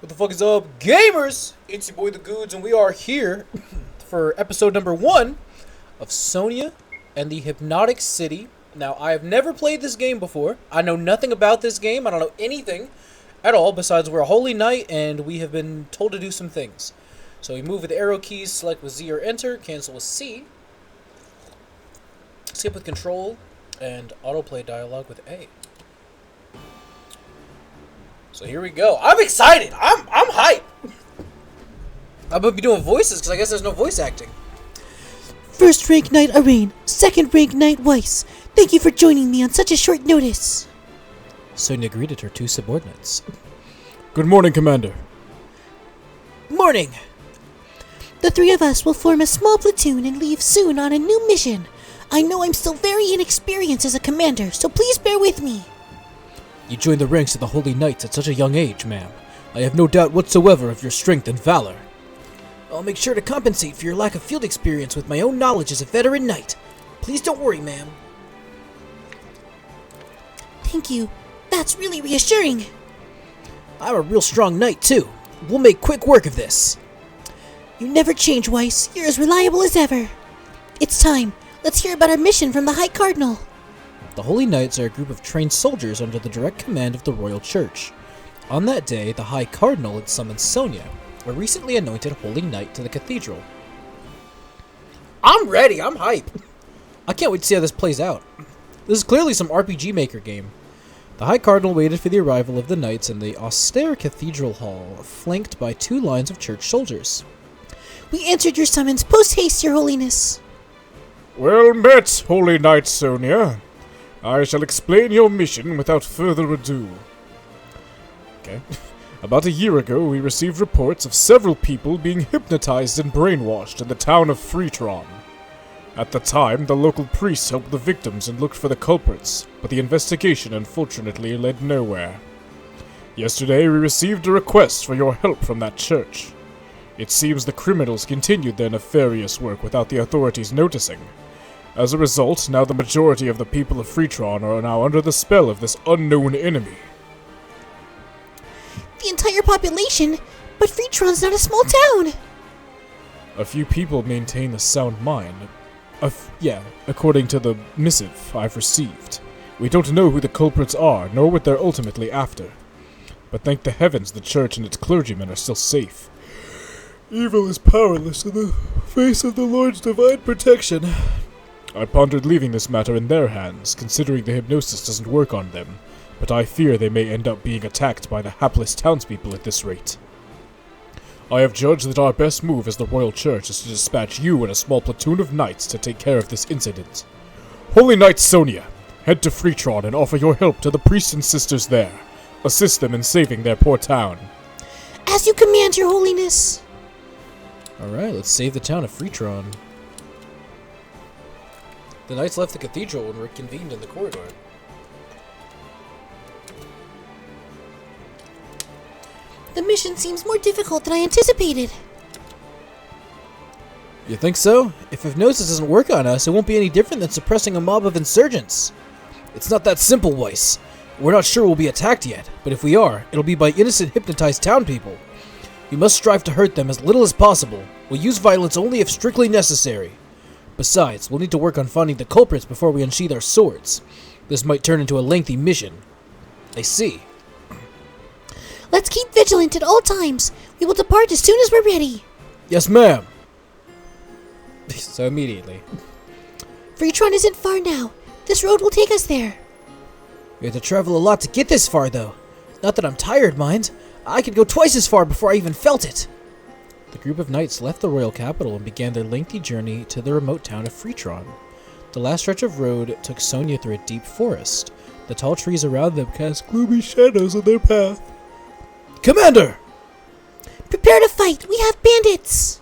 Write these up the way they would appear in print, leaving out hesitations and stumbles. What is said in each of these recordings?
What the fuck is up, gamers? It's your boy the Goods, and we are here for episode number 1 of Sonia and the Hypnotic City. Now, I have never played this game before. I know nothing about this game. I don't know anything at all besides we're a holy knight and we have been told to do some things. So we move with arrow keys, select with Z or enter, cancel with C, skip with control, and autoplay dialogue with A. So here we go. I'm excited. I'm hype. I'm gonna be doing voices because I guess there's no voice acting. First rank Knight Arain, second rank Knight Weiss. Thank you for joining me on such a short notice. Sonia greeted her two subordinates. Good morning, Commander. Morning. The three of us will form a small platoon and leave soon on a new mission. I know I'm still very inexperienced as a commander, so please bear with me. You joined the ranks of the Holy Knights at such a young age, ma'am. I have no doubt whatsoever of your strength and valor. I'll make sure to compensate for your lack of field experience with my own knowledge as a veteran knight. Please don't worry, ma'am. Thank you. That's really reassuring. I'm a real strong knight, too. We'll make quick work of this. You never change, Weiss. You're as reliable as ever. It's time. Let's hear about our mission from the High Cardinal. The Holy Knights are a group of trained soldiers under the direct command of the Royal Church. On that day, the High Cardinal had summoned Sonia, a recently anointed Holy Knight, to the cathedral. I'm ready! I'm hype! I can't wait to see how this plays out. This is clearly some RPG Maker game. The High Cardinal waited for the arrival of the knights in the austere cathedral hall, flanked by 2 lines of church soldiers. We answered your summons post-haste, your holiness. Well met, Holy Knight Sonia. I shall explain your mission without further ado. Okay. About a year ago, we received reports of several people being hypnotized and brainwashed in the town of Freetron. At the time, the local priests helped the victims and looked for the culprits, but the investigation unfortunately led nowhere. Yesterday, we received a request for your help from that church. It seems the criminals continued their nefarious work without the authorities noticing. As a result, now the majority of the people of Freetron are now under the spell of this unknown enemy. The entire population? But Freetron's not a small town! A few people maintain a sound mind. According to the missive I've received. We don't know who the culprits are, nor what they're ultimately after. But thank the heavens the church and its clergymen are still safe. Evil is powerless in the face of the Lord's divine protection. I pondered leaving this matter in their hands, considering the hypnosis doesn't work on them, but I fear they may end up being attacked by the hapless townspeople at this rate. I have judged that our best move as the Royal Church is to dispatch you and a small platoon of knights to take care of this incident. Holy Knight Sonia, head to Freetron and offer your help to the priests and sisters there. Assist them in saving their poor town. As you command, your holiness. Alright, let's save the town of Freetron. The knights left the cathedral and reconvened in the corridor. The mission seems more difficult than I anticipated. You think so? If hypnosis doesn't work on us, it won't be any different than suppressing a mob of insurgents. It's not that simple, Weiss. We're not sure we'll be attacked yet, but if we are, it'll be by innocent hypnotized town people. We must strive to hurt them as little as possible. We'll use violence only if strictly necessary. Besides, we'll need to work on finding the culprits before we unsheath our swords. This might turn into a lengthy mission. I see. Let's keep vigilant at all times. We will depart as soon as we're ready. Yes, ma'am. So immediately. Freetron isn't far now. This road will take us there. We have to travel a lot to get this far, though. Not that I'm tired, mind. I could go twice as far before I even felt it. The group of knights left the royal capital and began their lengthy journey to the remote town of Freetron. The last stretch of road took Sonia through a deep forest. The tall trees around them cast gloomy shadows on their path. Commander! Prepare to fight. We have bandits.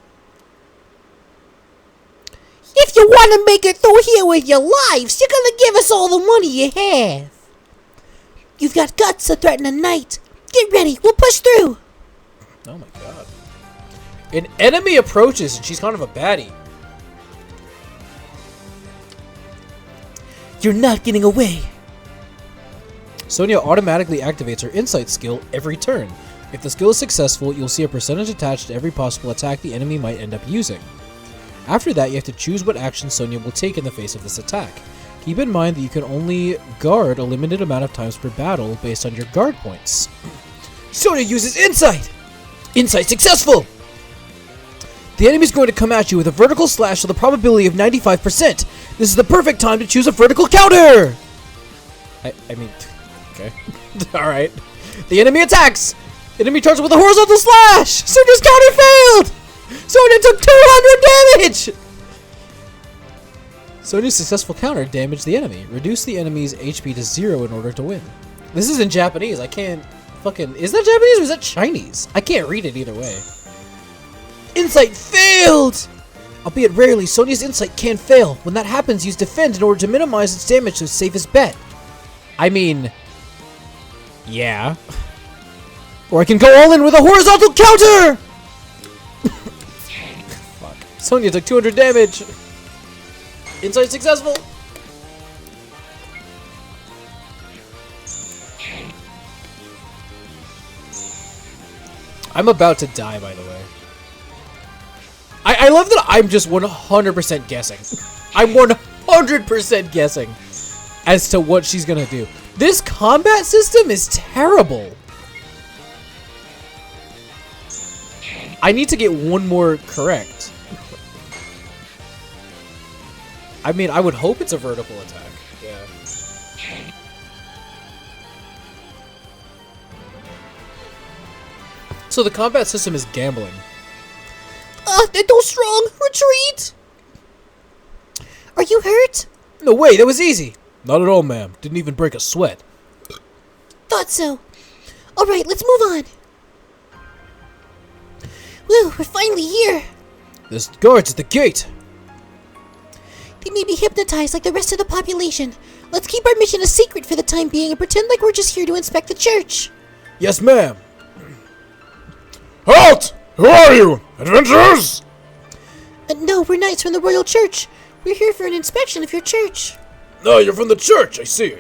If you want to make it through here with your lives, you're gonna give us all the money you have. You've got guts to threaten a knight. Get ready. We'll push through. Oh my god. An enemy approaches and she's kind of a baddie. You're not getting away. Sonia automatically activates her insight skill every turn, If the skill is successful, you'll see a percentage attached to every possible attack the enemy might end up using. After that, you have to choose what action Sonia will take in the face of this attack. Keep in mind that you can only guard a limited amount of times per battle based on your guard points. Sonia uses Insight! Insight successful! The enemy's going to come at you with a vertical slash with a probability of 95%. This is the perfect time to choose a vertical counter! I mean, okay. Alright. The enemy attacks! The enemy charges with a horizontal slash! Sonia's counter failed! Sonia took 200 damage! Sonia's successful counter damaged the enemy. Reduce the enemy's HP to 0 in order to win. This is in Japanese. I can't fucking... Is that Japanese or is that Chinese? I can't read it either way. Insight failed! Albeit rarely, Sonia's insight can fail. When that happens, use defend in order to minimize its damage to its safest bet. I mean... yeah. Or I can go all in with a horizontal counter! Fuck. Sonia took 200 damage. Insight successful. I'm about to die, by the way. I love that I'm just 100% guessing. I'm 100% guessing as to what she's gonna do. This combat system is terrible. I need to get one more correct. I mean, I would hope it's a vertical attack. Yeah. So the combat system is gambling. They're too strong. Retreat! Are you hurt? No way, that was easy. Not at all, ma'am. Didn't even break a sweat. Thought so. Alright, let's move on. Whew, we're finally here. There's guards at the gate. They may be hypnotized like the rest of the population. Let's keep our mission a secret for the time being and pretend like we're just here to inspect the church. Yes, ma'am. Halt! Who are you? Adventurers? No, we're knights from the royal church. We're here for an inspection of your church. No, you're from the church. I see.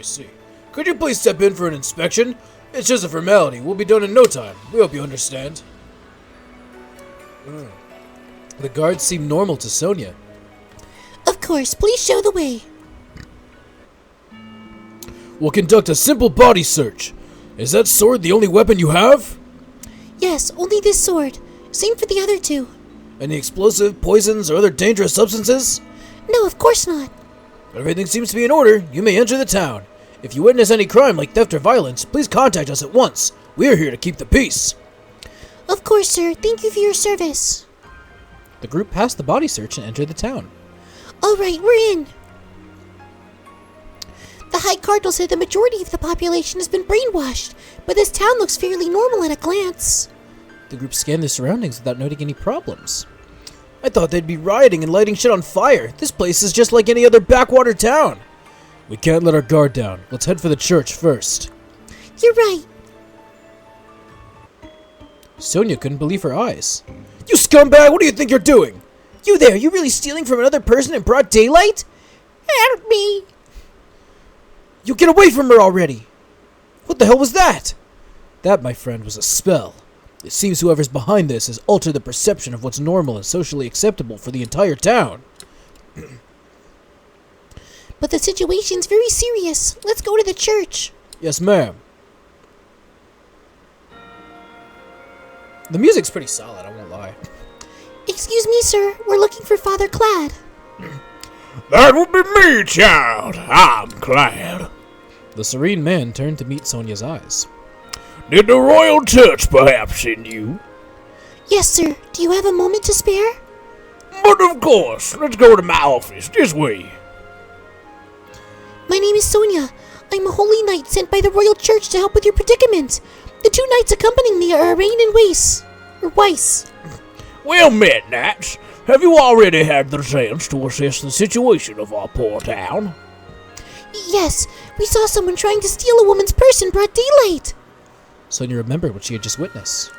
Could you please step in for an inspection? It's just a formality. We'll be done in no time. We hope you understand. The guards seem normal to Sonia. Of course, please show the way. We'll conduct a simple body search. Is that sword the only weapon you have? Yes, only this sword. Same for the other two. Any explosive, poisons, or other dangerous substances? No, of course not. Everything seems to be in order. You may enter the town. If you witness any crime like theft or violence, please contact us at once. We are here to keep the peace. Of course, sir. Thank you for your service. The group passed the body search and entered the town. Alright, we're in. The High Cardinal said the majority of the population has been brainwashed, but this town looks fairly normal at a glance. The group scanned their surroundings without noting any problems. I thought they'd be rioting and lighting shit on fire. This place is just like any other backwater town. We can't let our guard down. Let's head for the church first. You're right. Sonia couldn't believe her eyes. You scumbag! What do you think you're doing? You there, you really stealing from another person in broad daylight? Help me! You get away from her already! What the hell was that? That, my friend, was a spell. It seems whoever's behind this has altered the perception of what's normal and socially acceptable for the entire town. But the situation's very serious. Let's go to the church. Yes, ma'am. The music's pretty solid, I won't lie. Excuse me, sir. We're looking for Father Clad. That would be me, child. I'm glad. The serene man turned to meet Sonia's eyes. Did the royal church perhaps send you? Yes, sir. Do you have a moment to spare? But of course. Let's go to my office this way. My name is Sonia. I'm a holy knight sent by the royal church to help with your predicament. The two knights accompanying me are Rain and Weiss. Well met, knights. Have you already had the chance to assess the situation of our poor town? Yes, we saw someone trying to steal a woman's purse in broad daylight. Sonia remembered what she had just witnessed.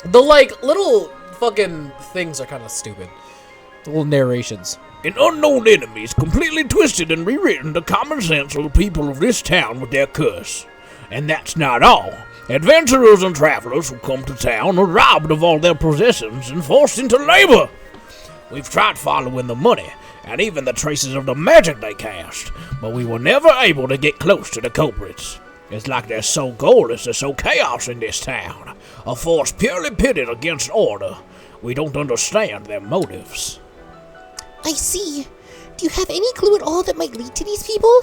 The, little fucking things are kind of stupid. The little narrations. An unknown enemy's completely twisted and rewritten the common sense of the people of this town with their curse. And that's not all. Adventurers and travelers who come to town are robbed of all their possessions and forced into labor. We've tried following the money and even the traces of the magic they cast, but we were never able to get close to the culprits. It's like their sole goal is to sow chaos in this town, a force purely pitted against order. We don't understand their motives. I see. Do you have any clue at all that might lead to these people?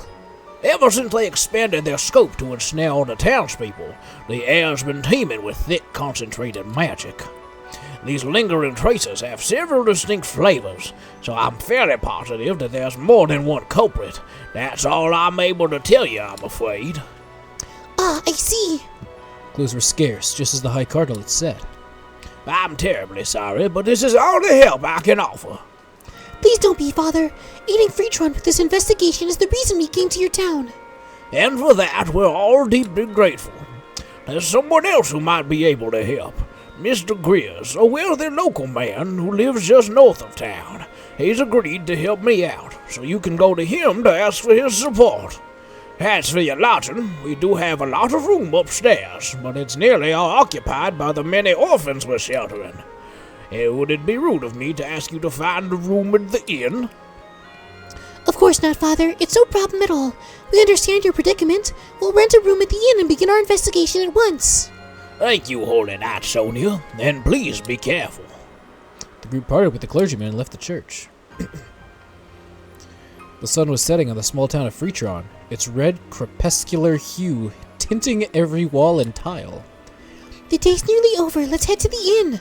Ever since they expanded their scope to ensnare all the townspeople, the air's been teeming with thick, concentrated magic. These lingering traces have several distinct flavors, so I'm fairly positive that there's more than one culprit. That's all I'm able to tell you, I'm afraid. Ah, I see. Clues were scarce, just as the High Cardinal had said. I'm terribly sorry, but this is all the help I can offer. Please don't be, Father. Aiding Freetron with this investigation is the reason we came to your town. And for that, we're all deeply grateful. There's someone else who might be able to help. Mr. Grizz, a wealthy local man who lives just north of town. He's agreed to help me out, so you can go to him to ask for his support. As for your lodging, we do have a lot of room upstairs, but it's nearly all occupied by the many orphans we're sheltering. Would it be rude of me to ask you to find a room at the inn? Of course not, Father. It's no problem at all. We understand your predicament. We'll rent a room at the inn and begin our investigation at once. Thank you, Holy Knight Sonia, and please be careful. The group parted with the clergyman and left the church. The sun was setting on the small town of Freetron, its red crepuscular hue tinting every wall and tile. The day's nearly over. Let's head to the inn.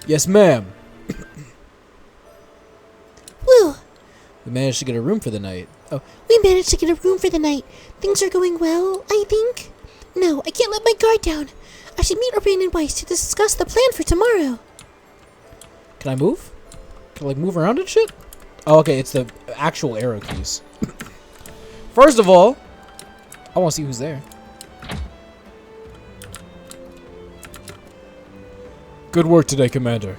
Yes, ma'am. Whew. We managed to get a room for the night. Oh, We managed to get a room for the night. Things are going well, I think. No, I can't let my guard down. I should meet Urban and Weiss to discuss the plan for tomorrow. can I move? Can I, like, move around and shit? Oh, okay, it's the actual arrow keys. First of all, I want to see who's there. Good work today, Commander.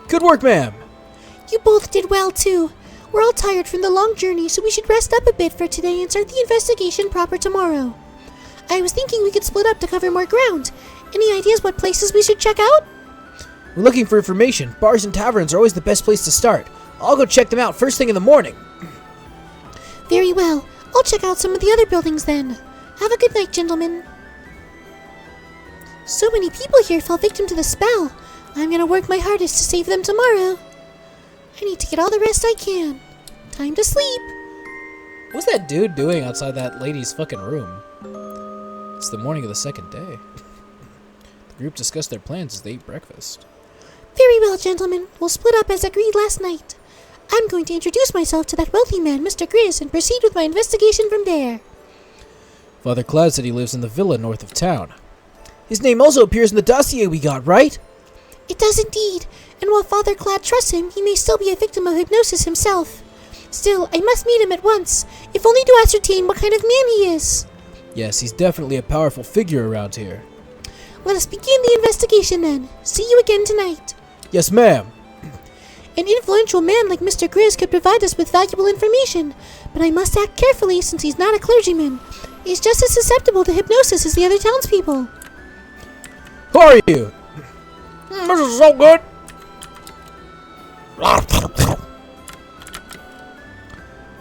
Good work, ma'am. You both did well, too. We're all tired from the long journey, so we should rest up a bit for today and start the investigation proper tomorrow. I was thinking we could split up to cover more ground. Any ideas what places we should check out? We're looking for information. Bars and taverns are always the best place to start. I'll go check them out first thing in the morning. Very well. I'll check out some of the other buildings then. Have a good night, gentlemen. So many people here fell victim to the spell. I'm gonna work my hardest to save them tomorrow. I need to get all the rest I can. Time to sleep. What's that dude doing outside that lady's fucking room? It's the morning of the second day. The group discussed their plans as they ate breakfast. Very well, gentlemen. We'll split up as agreed last night. I'm going to introduce myself to that wealthy man, Mr. Grizz, and proceed with my investigation from there. Father Cloud said he lives in the villa north of town. His name also appears in the dossier we got, right? It does indeed, and while Father Clad trusts him, he may still be a victim of hypnosis himself. Still, I must meet him at once, if only to ascertain what kind of man he is. Yes, he's definitely a powerful figure around here. Let us begin the investigation then. See you again tonight. Yes, ma'am. An influential man like Mr. Grizz could provide us with valuable information, but I must act carefully since he's not a clergyman. He's just as susceptible to hypnosis as the other townspeople. Who are you? This is so good.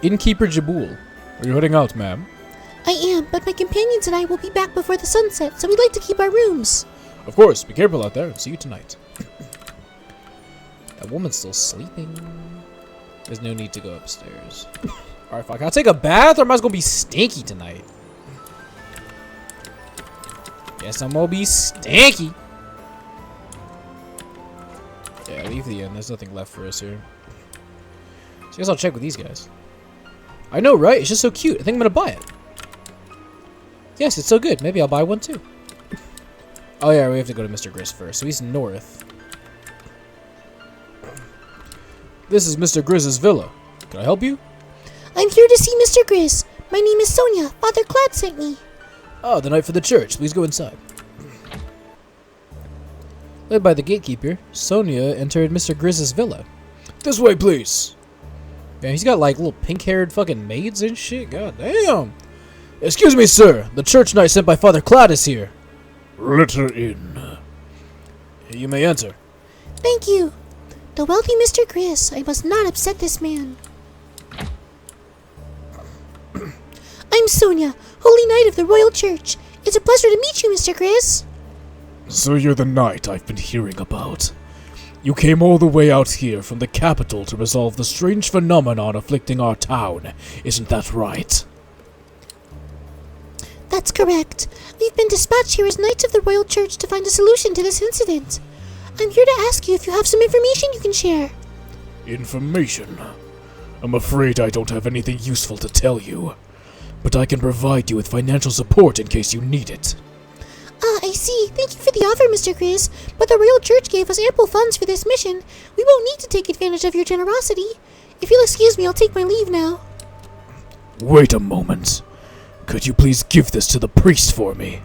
Innkeeper Jabul. Are you heading out, ma'am? I am, but my companions and I will be back before the sunset, so we'd like to keep our rooms. Of course, be careful out there and see you tonight. That woman's still sleeping. There's no need to go upstairs. Alright, fuck. Can I take a bath or am I just gonna be stinky tonight? Guess I'm gonna be stinky. Yeah, leave the inn. There's nothing left for us here. So I guess I'll check with these guys. I know, right? It's just so cute. I think I'm gonna buy it. Yes, it's so good. Maybe I'll buy one too. Oh yeah, we have to go to Mr. Grizz first. So he's north. This is Mr. Grizz's villa. Can I help you? I'm here to see Mr. Grizz. My name is Sonia. Father Clad sent me. Oh, the night for the church. Please go inside. Led by the gatekeeper, Sonia entered Mr. Grizz's villa. This way, please. Yeah, he's got like little pink-haired fucking maids and shit. God damn. Excuse me, sir. The church knight sent by Father Cloud is here. Let her in. You may enter. Thank you. The wealthy Mr. Chris. I must not upset this man. I'm Sonia, Holy Knight of the Royal Church. It's a pleasure to meet you, Mr. Chris. So you're the knight I've been hearing about. You came all the way out here from the capital to resolve the strange phenomenon afflicting our town. Isn't that right? That's correct. We've been dispatched here as Knights of the Royal Church to find a solution to this incident. I'm here to ask you if you have some information you can share. Information? I'm afraid I don't have anything useful to tell you. But I can provide you with financial support in case you need it. Ah, I see. Thank you for the offer, Mr. Chris. But the Royal Church gave us ample funds for this mission. We won't need to take advantage of your generosity. If you'll excuse me, I'll take my leave now. Wait a moment. Could you please give this to the priest for me?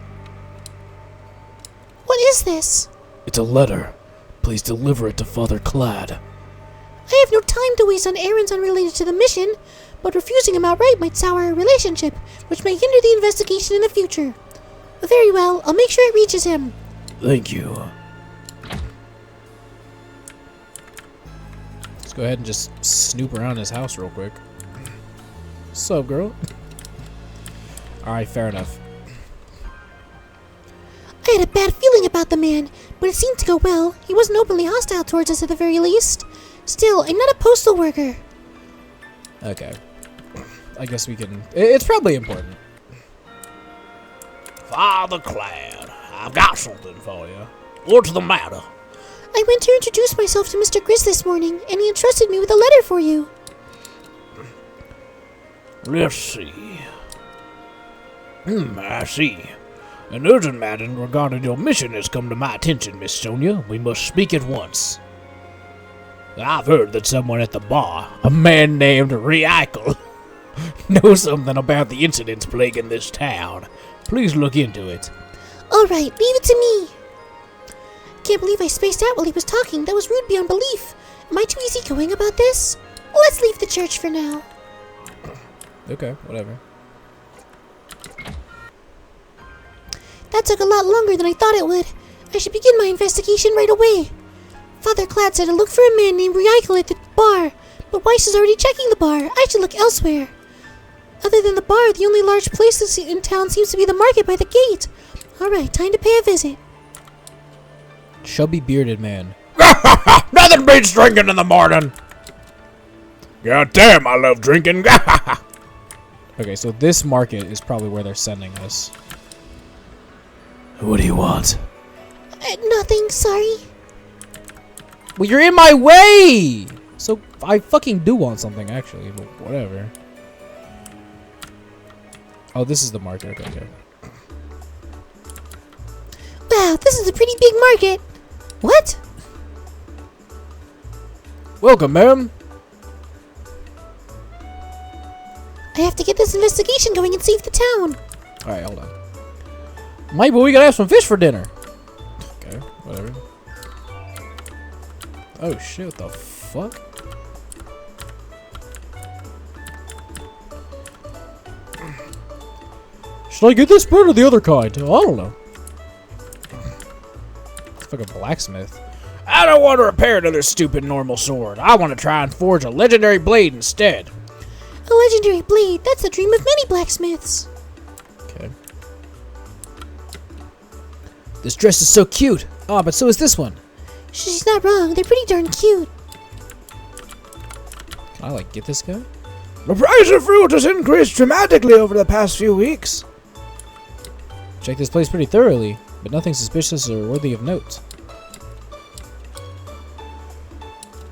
What is this? It's a letter. Please deliver it to Father Clad. I have no time to waste on errands unrelated to the mission, but refusing him outright might sour our relationship, which may hinder the investigation in the future. Very well, I'll make sure it reaches him. Thank you. Let's go ahead and just snoop around his house real quick. What's up, girl? Alright, fair enough. I had a bad feeling about the man, but it seemed to go well. He wasn't openly hostile towards us at the very least. Still, I'm not a postal worker. Okay. I guess we can... It's probably important. Father Clad, I've got something for you. What's the matter? I went to introduce myself to Mr. Chris this morning, and he entrusted me with a letter for you. Let's see. I see. An urgent matter regarding your mission has come to my attention, Miss Sonia. We must speak at once. I've heard that someone at the bar, a man named Reichel, knows something about the incidents plaguing this town. Please look into it. All right, leave it to me. Can't believe I spaced out while he was talking. That was rude beyond belief. Am I too easygoing about this? Let's leave the church for now. Okay, whatever. That took a lot longer than I thought it would. I should begin my investigation right away. Father Clad said to look for a man named Reichel at the bar, but Weiss is already checking the bar. I should look elsewhere. Other than the bar, the only large place in town seems to be the market by the gate. Alright, time to pay a visit. Chubby bearded man. Nothing beats drinking in the morning. God damn, I love drinking. Okay, so this market is probably where they're sending us. What do you want? Nothing, sorry. Well, you're in my way! So, I fucking do want something, actually, but whatever. Oh, this is the market. Okay. Wow, this is a pretty big market. What? Welcome, ma'am. I have to get this investigation going and save the town. Alright, hold on. Mate, but we gotta have some fish for dinner. Okay, whatever. Oh shit, what the fuck? Should I get this bread or the other kind? Oh, I don't know. It's like a blacksmith. I don't want to repair another stupid normal sword. I want to try and forge a legendary blade instead. A legendary blade. That's the dream of many blacksmiths. Okay. This dress is so cute. Ah, but so is this one. She's not wrong. They're pretty darn cute. Can I, like, get this guy? The price of fruit has increased dramatically over the past few weeks. Check this place pretty thoroughly, but nothing suspicious or worthy of note.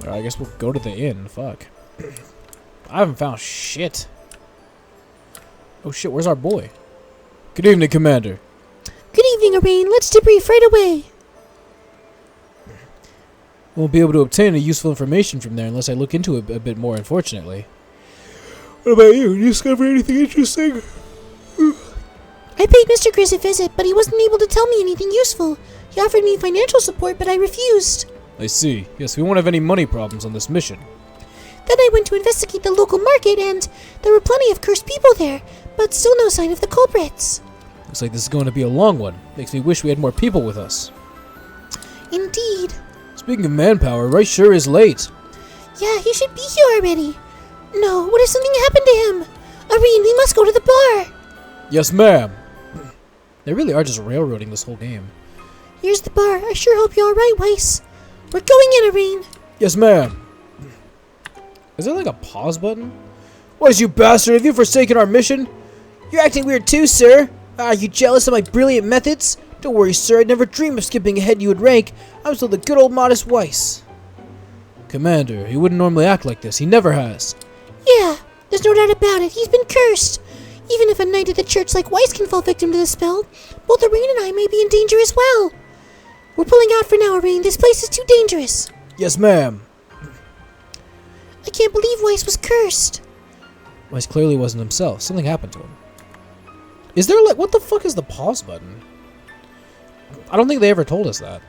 Alright, I guess we'll go to the inn. Fuck. I haven't found shit. Oh shit, where's our boy? Good evening, Commander. Good evening, Arain. Let's debrief right away. Won't be able to obtain any useful information from there unless I look into it a bit more, unfortunately. What about you? Did you discover anything interesting? I paid Mr. Chris a visit, but he wasn't able to tell me anything useful. He offered me financial support, but I refused. I see. Yes, we won't have any money problems on this mission. Then I went to investigate the local market, and there were plenty of cursed people there, but still no sign of the culprits. Looks like this is going to be a long one. Makes me wish we had more people with us. Indeed. Speaking of manpower, Rice sure is late. Yeah, he should be here already. No, what if something happened to him? Irene, we must go to the bar. Yes, ma'am. They really are just railroading this whole game. Here's the bar. I sure hope you're alright, Weiss. We're going in, Irene. Yes, ma'am. Is there like a pause button? Weiss, you bastard, have you forsaken our mission? You're acting weird too, sir. Are you jealous of my brilliant methods? Don't worry, sir, I'd never dream of skipping ahead you would rank. I'm still the good old modest Weiss. Commander, he wouldn't normally act like this. He never has. Yeah, there's no doubt about it. He's been cursed. Even if a knight of the church like Weiss can fall victim to the spell, both Irene and I may be in danger as well. We're pulling out for now, Irene. This place is too dangerous. Yes, ma'am. I can't believe Weiss was cursed. Weiss clearly wasn't himself. Something happened to him. Is there like... What the fuck is the pause button? I don't think they ever told us that.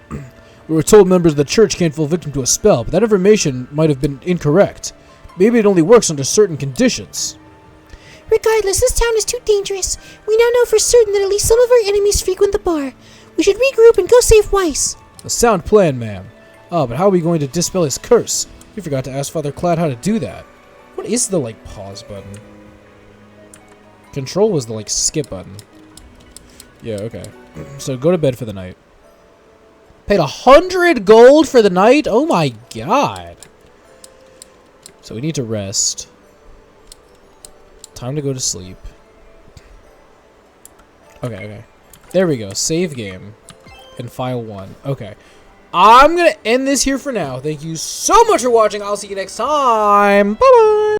We were told members of the church can't fall victim to a spell, but that information might have been incorrect. Maybe it only works under certain conditions. Regardless, this town is too dangerous. We now know for certain that at least some of our enemies frequent the bar. We should regroup and go save Weiss. A sound plan, ma'am. Ah, but how are we going to dispel his curse? We forgot to ask Father Cloud how to do that. What is the, like, pause button? Control was the, like, skip button. Yeah, okay. So go to bed for the night. Paid 100 gold for the night? Oh my god. So we need to rest. Time to go to sleep. Okay. There we go. Save game. And file 1. Okay. I'm going to end this here for now. Thank you so much for watching. I'll see you next time. Bye-bye.